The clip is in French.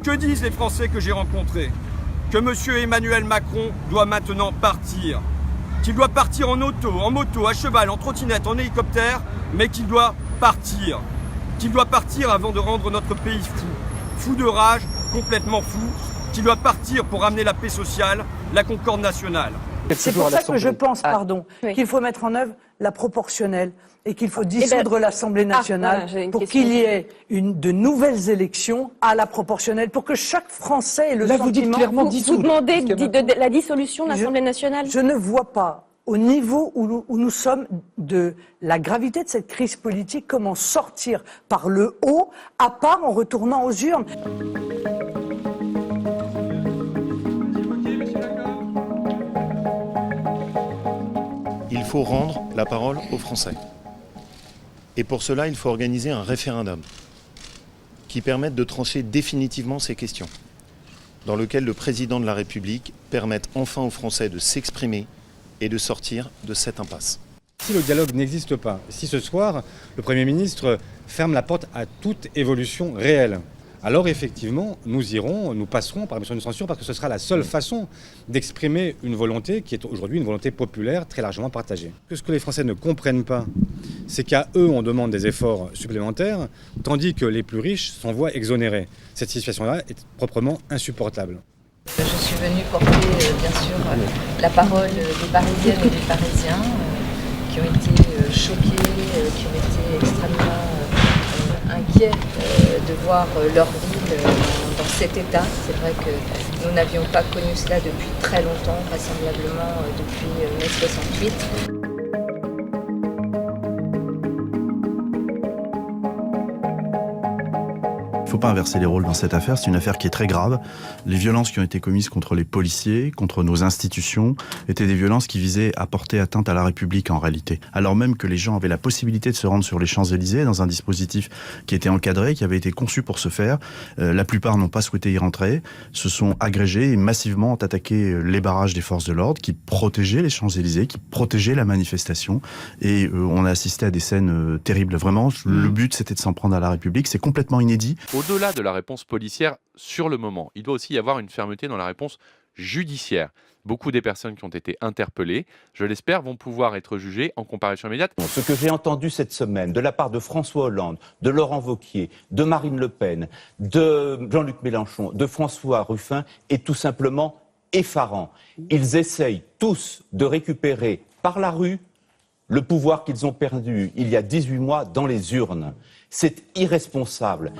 Que disent les Français que j'ai rencontrés? Que M. Emmanuel Macron doit maintenant partir. Qu'il doit partir en auto, en moto, à cheval, en trottinette, en hélicoptère, mais qu'il doit partir. Qu'il doit partir avant de rendre notre pays fou. Fou de rage, complètement fou. Qu'il doit partir pour ramener la paix sociale, la concorde nationale. C'est pour ça que je pense, qu'il faut mettre en œuvre la proportionnelle et qu'il faut dissoudre l'Assemblée nationale pour qu'il y ait de nouvelles élections à la proportionnelle, pour que chaque Français ait le sentiment... Vous dites clairement dissoudre. Vous demandez de la dissolution de l'Assemblée nationale? Je ne vois pas, au niveau où nous sommes, de la gravité de cette crise politique, comment sortir par le haut, à part en retournant aux urnes. Il faut rendre la parole aux Français. Et pour cela, il faut organiser un référendum qui permette de trancher définitivement ces questions, dans lequel le président de la République permette enfin aux Français de s'exprimer et de sortir de cette impasse. Si le dialogue n'existe pas, si ce soir, le Premier ministre ferme la porte à toute évolution réelle, alors effectivement, nous passerons par la motion de censure parce que ce sera la seule façon d'exprimer une volonté qui est aujourd'hui une volonté populaire très largement partagée. Ce que les Français ne comprennent pas, c'est qu'à eux, on demande des efforts supplémentaires, tandis que les plus riches s'en voient exonérés. Cette situation-là est proprement insupportable. Je suis venue porter, bien sûr, la parole des Parisiennes et des Parisiens qui ont été choqués, qui ont été extrêmement inquiets de voir leur ville dans cet état. C'est vrai que nous n'avions pas connu cela depuis très longtemps, vraisemblablement depuis mai 68. Il ne faut pas inverser les rôles dans cette affaire, c'est une affaire qui est très grave. Les violences qui ont été commises contre les policiers, contre nos institutions, étaient des violences qui visaient à porter atteinte à la République en réalité. Alors même que les gens avaient la possibilité de se rendre sur les Champs-Élysées dans un dispositif qui était encadré, qui avait été conçu pour ce faire. La plupart n'ont pas souhaité y rentrer, se sont agrégés et massivement ont attaqué les barrages des forces de l'ordre qui protégeaient les Champs-Élysées, qui protégeaient la manifestation. Et on a assisté à des scènes terribles. Vraiment, le but c'était de s'en prendre à la République. C'est complètement inédit. Au-delà de la réponse policière sur le moment, il doit aussi y avoir une fermeté dans la réponse judiciaire. Beaucoup des personnes qui ont été interpellées, je l'espère, vont pouvoir être jugées en comparution immédiate. Ce que j'ai entendu cette semaine de la part de François Hollande, de Laurent Wauquiez, de Marine Le Pen, de Jean-Luc Mélenchon, de François Ruffin est tout simplement effarant. Ils essayent tous de récupérer par la rue le pouvoir qu'ils ont perdu il y a 18 mois dans les urnes. C'est irresponsable.